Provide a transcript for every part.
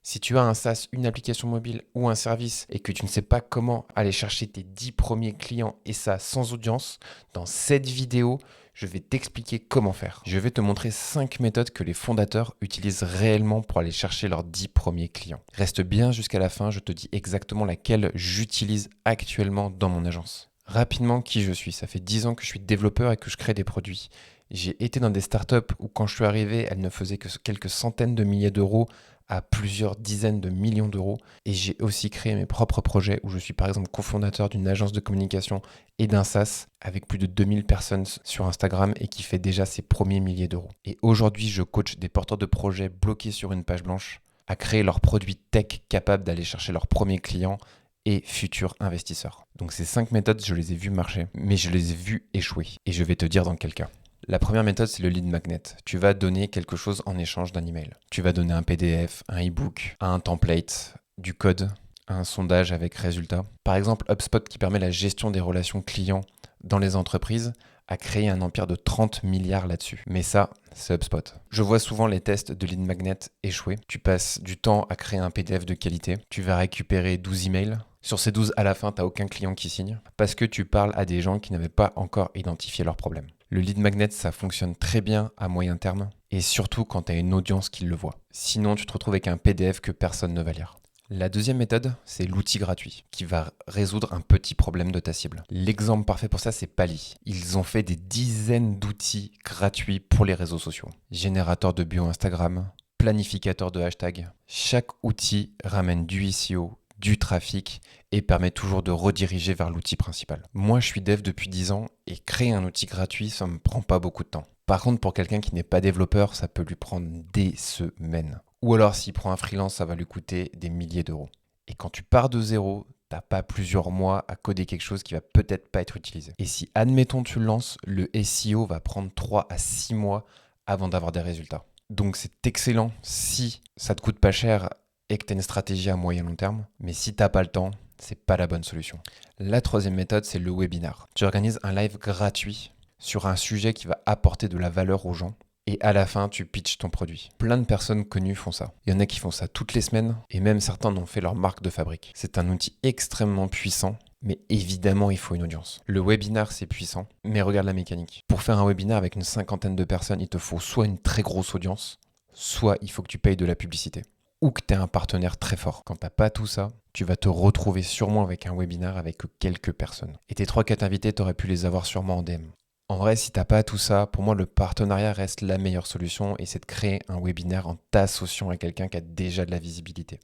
Si tu as un SaaS, une application mobile ou un service et que tu ne sais pas comment aller chercher tes 10 premiers clients et ça sans audience, dans cette vidéo, je vais t'expliquer comment faire. Je vais te montrer 5 méthodes que les fondateurs utilisent réellement pour aller chercher leurs 10 premiers clients. Reste bien jusqu'à la fin, je te dis exactement laquelle j'utilise actuellement dans mon agence. Rapidement, qui je suis. Ça fait 10 ans que je suis développeur et que je crée des produits. J'ai été dans des startups où quand je suis arrivé, elles ne faisaient que quelques centaines de milliers d'euros à plusieurs dizaines de millions d'euros. Et j'ai aussi créé mes propres projets où je suis par exemple cofondateur d'une agence de communication et d'un SaaS avec plus de 2000 personnes sur Instagram et qui fait déjà ses premiers milliers d'euros. Et aujourd'hui, je coach des porteurs de projets bloqués sur une page blanche à créer leurs produits tech capables d'aller chercher leurs premiers clients et futurs investisseurs. Donc ces 5 méthodes, je les ai vues marcher, mais je les ai vues échouer. Et je vais te dire dans quel cas. La première méthode, c'est le lead magnet. Tu vas donner quelque chose en échange d'un email. Tu vas donner un PDF, un e-book, un template, du code, un sondage avec résultats. Par exemple, HubSpot qui permet la gestion des relations clients dans les entreprises a créé un empire de 30 milliards là-dessus. Mais ça, c'est HubSpot. Je vois souvent les tests de lead magnet échouer. Tu passes du temps à créer un PDF de qualité. Tu vas récupérer 12 emails. Sur ces 12, à la fin, tu n'as aucun client qui signe parce que tu parles à des gens qui n'avaient pas encore identifié leurs problèmes. Le lead magnet, ça fonctionne très bien à moyen terme et surtout quand tu as une audience qui le voit. Sinon, tu te retrouves avec un PDF que personne ne va lire. La deuxième méthode, c'est l'outil gratuit qui va résoudre un petit problème de ta cible. L'exemple parfait pour ça, c'est Pali. Ils ont fait des dizaines d'outils gratuits pour les réseaux sociaux. Générateur de bio Instagram, planificateur de hashtags. Chaque outil ramène du SEO, du trafic et permet toujours de rediriger vers l'outil principal. Moi, je suis dev depuis 10 ans et créer un outil gratuit, ça ne me prend pas beaucoup de temps. Par contre, pour quelqu'un qui n'est pas développeur, ça peut lui prendre des semaines. Ou alors, s'il prend un freelance, ça va lui coûter des milliers d'euros. Et quand tu pars de zéro, t'as pas plusieurs mois à coder quelque chose qui va peut-être pas être utilisé. Et si, admettons, tu le lances, le SEO va prendre 3 à 6 mois avant d'avoir des résultats. Donc, c'est excellent si ça te coûte pas cher et que tu as une stratégie à moyen long terme. Mais si tu n'as pas le temps, c'est pas la bonne solution. La troisième méthode, c'est le webinar. Tu organises un live gratuit sur un sujet qui va apporter de la valeur aux gens. Et à la fin, tu pitches ton produit. Plein de personnes connues font ça. Il y en a qui font ça toutes les semaines et même certains en ont fait leur marque de fabrique. C'est un outil extrêmement puissant, mais évidemment, il faut une audience. Le webinar, c'est puissant, mais regarde la mécanique. Pour faire un webinar avec une cinquantaine de personnes, il te faut soit une très grosse audience, soit il faut que tu payes de la publicité ou que tu aies un partenaire très fort. Quand tu n'as pas tout ça, tu vas te retrouver sûrement avec un webinar avec quelques personnes. Et tes 3-4 invités, tu aurais pu les avoir sûrement en DM. En vrai, si tu n'as pas tout ça, pour moi, le partenariat reste la meilleure solution et c'est de créer un webinaire en t'associant à quelqu'un qui a déjà de la visibilité.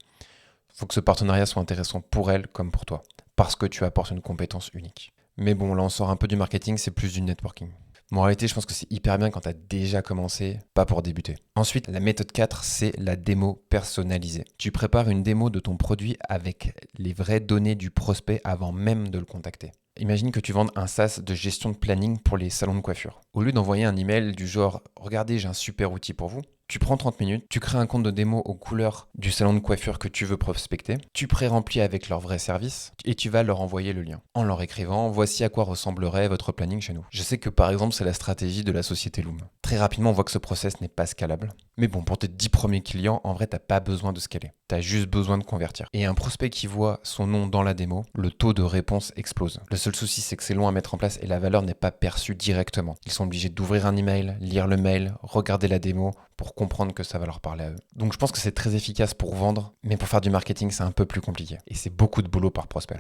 Il faut que ce partenariat soit intéressant pour elle comme pour toi, parce que tu apportes une compétence unique. Mais bon, là, on sort un peu du marketing, c'est plus du networking. En réalité, je pense que c'est hyper bien quand tu as déjà commencé, pas pour débuter. Ensuite, la méthode 4, c'est la démo personnalisée. Tu prépares une démo de ton produit avec les vraies données du prospect avant même de le contacter. Imagine que tu vendes un SaaS de gestion de planning pour les salons de coiffure. Au lieu d'envoyer un email du genre « Regardez, j'ai un super outil pour vous », tu prends 30 minutes, tu crées un compte de démo aux couleurs du salon de coiffure que tu veux prospecter, tu pré-remplis avec leur vrai service et tu vas leur envoyer le lien en leur écrivant « Voici à quoi ressemblerait votre planning chez nous ». Je sais que par exemple, c'est la stratégie de la société Loom. Très rapidement, on voit que ce process n'est pas scalable. Mais bon, pour tes 10 premiers clients, en vrai, t'as pas besoin de scaler. T'as juste besoin de convertir. Et un prospect qui voit son nom dans la démo, le taux de réponse explose. Le seul souci, c'est que c'est long à mettre en place et la valeur n'est pas perçue directement. Ils sont obligés d'ouvrir un email, lire le mail, regarder la démo pour comprendre que ça va leur parler à eux. Donc je pense que c'est très efficace pour vendre, mais pour faire du marketing, c'est un peu plus compliqué. Et c'est beaucoup de boulot par prospect.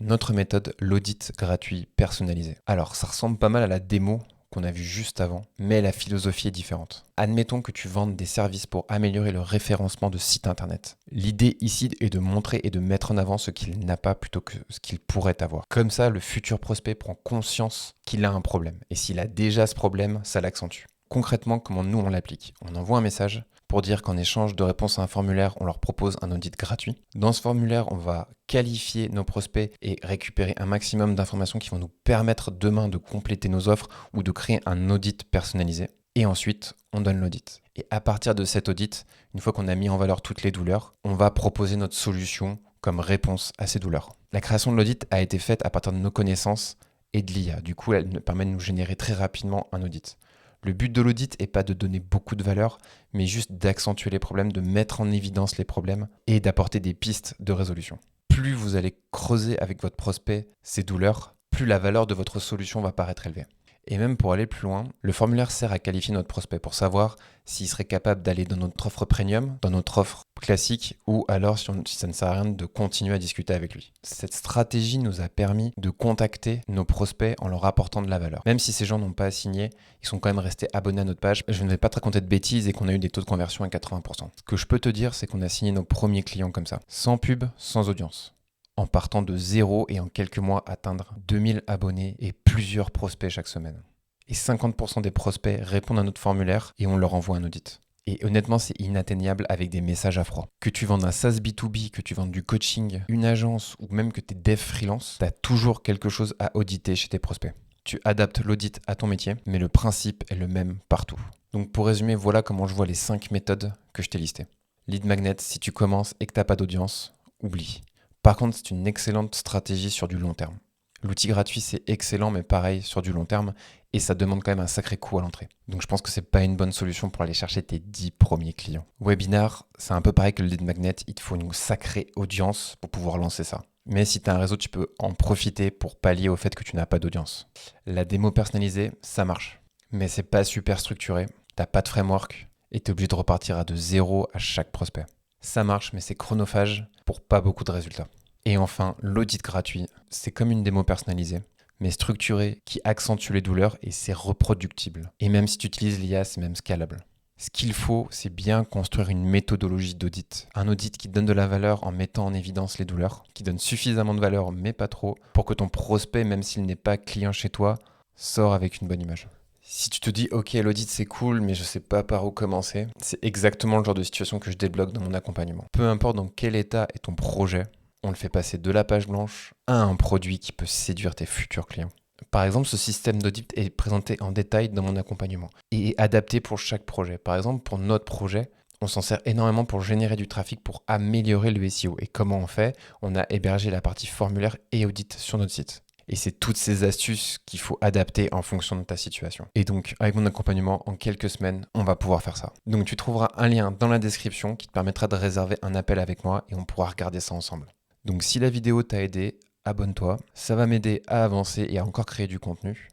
Notre méthode, l'audit gratuit personnalisé. Alors, ça ressemble pas mal à la démo qu'on a vu juste avant, mais la philosophie est différente. Admettons que tu vendes des services pour améliorer le référencement de sites internet. L'idée ici est de montrer et de mettre en avant ce qu'il n'a pas plutôt que ce qu'il pourrait avoir. Comme ça, le futur prospect prend conscience qu'il a un problème. Et s'il a déjà ce problème, ça l'accentue. Concrètement, comment nous on l'applique? On envoie un message pour dire qu'en échange de réponse à un formulaire, on leur propose un audit gratuit. Dans ce formulaire, on va qualifier nos prospects et récupérer un maximum d'informations qui vont nous permettre demain de compléter nos offres ou de créer un audit personnalisé. Et ensuite, on donne l'audit. Et à partir de cet audit, une fois qu'on a mis en valeur toutes les douleurs, on va proposer notre solution comme réponse à ces douleurs. La création de l'audit a été faite à partir de nos connaissances et de l'IA. Du coup, elle nous permet de nous générer très rapidement un audit. Le but de l'audit n'est pas de donner beaucoup de valeur, mais juste d'accentuer les problèmes, de mettre en évidence les problèmes et d'apporter des pistes de résolution. Plus vous allez creuser avec votre prospect ses douleurs, plus la valeur de votre solution va paraître élevée. Et même pour aller plus loin, le formulaire sert à qualifier notre prospect pour savoir s'il serait capable d'aller dans notre offre premium, dans notre offre classique, ou alors si ça ne sert à rien de continuer à discuter avec lui. Cette stratégie nous a permis de contacter nos prospects en leur apportant de la valeur. Même si ces gens n'ont pas signé, ils sont quand même restés abonnés à notre page. Je ne vais pas te raconter de bêtises et qu'on a eu des taux de conversion à 80%. Ce que je peux te dire, c'est qu'on a signé nos premiers clients comme ça, sans pub, sans audience, en partant de zéro et en quelques mois atteindre 2000 abonnés et plusieurs prospects chaque semaine. Et 50% des prospects répondent à notre formulaire et on leur envoie un audit. Et honnêtement, c'est inatteignable avec des messages à froid. Que tu vendes un SaaS B2B, que tu vendes du coaching, une agence ou même que tu es dev freelance, tu as toujours quelque chose à auditer chez tes prospects. Tu adaptes l'audit à ton métier, mais le principe est le même partout. Donc pour résumer, voilà comment je vois les 5 méthodes que je t'ai listées. Lead magnet, si tu commences et que tu n'as pas d'audience, oublie. Par contre, c'est une excellente stratégie sur du long terme. L'outil gratuit, c'est excellent, mais pareil, sur du long terme, et ça demande quand même un sacré coût à l'entrée. Donc je pense que c'est pas une bonne solution pour aller chercher tes 10 premiers clients. Webinar, c'est un peu pareil que le lead magnet, il te faut une sacrée audience pour pouvoir lancer ça. Mais si tu as un réseau, tu peux en profiter pour pallier au fait que tu n'as pas d'audience. La démo personnalisée, ça marche, mais c'est pas super structuré, t'as pas de framework, et tu es obligé de repartir à de zéro à chaque prospect. Ça marche, mais c'est chronophage pour pas beaucoup de résultats. Et enfin, l'audit gratuit, c'est comme une démo personnalisée, mais structurée, qui accentue les douleurs et c'est reproductible. Et même si tu utilises l'IA, c'est même scalable. Ce qu'il faut, c'est bien construire une méthodologie d'audit. Un audit qui donne de la valeur en mettant en évidence les douleurs, qui donne suffisamment de valeur, mais pas trop, pour que ton prospect, même s'il n'est pas client chez toi, sort avec une bonne image. Si tu te dis, ok, l'audit c'est cool, mais je sais pas par où commencer, c'est exactement le genre de situation que je débloque dans mon accompagnement. Peu importe dans quel état est ton projet, on le fait passer de la page blanche à un produit qui peut séduire tes futurs clients. Par exemple, ce système d'audit est présenté en détail dans mon accompagnement et est adapté pour chaque projet. Par exemple, pour notre projet, on s'en sert énormément pour générer du trafic, pour améliorer le SEO. Et comment on fait? On a hébergé la partie formulaire et audit sur notre site. Et c'est toutes ces astuces qu'il faut adapter en fonction de ta situation. Et donc, avec mon accompagnement, en quelques semaines, on va pouvoir faire ça. Donc, tu trouveras un lien dans la description qui te permettra de réserver un appel avec moi et on pourra regarder ça ensemble. Donc, si la vidéo t'a aidé, abonne-toi. Ça va m'aider à avancer et à encore créer du contenu.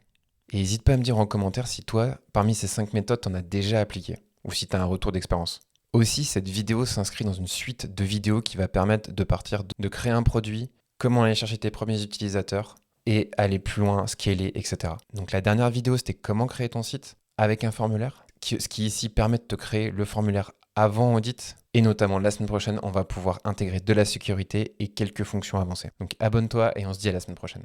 Et n'hésite pas à me dire en commentaire si toi, parmi ces 5 méthodes, t'en as déjà appliqué ou si tu as un retour d'expérience. Aussi, cette vidéo s'inscrit dans une suite de vidéos qui va permettre de partir de créer un produit, comment aller chercher tes premiers utilisateurs, et aller plus loin, scaler, etc. Donc la dernière vidéo, c'était comment créer ton site avec un formulaire, ce qui ici permet de te créer le formulaire avant audit. Et notamment la semaine prochaine, on va pouvoir intégrer de la sécurité et quelques fonctions avancées. Donc abonne-toi et on se dit à la semaine prochaine.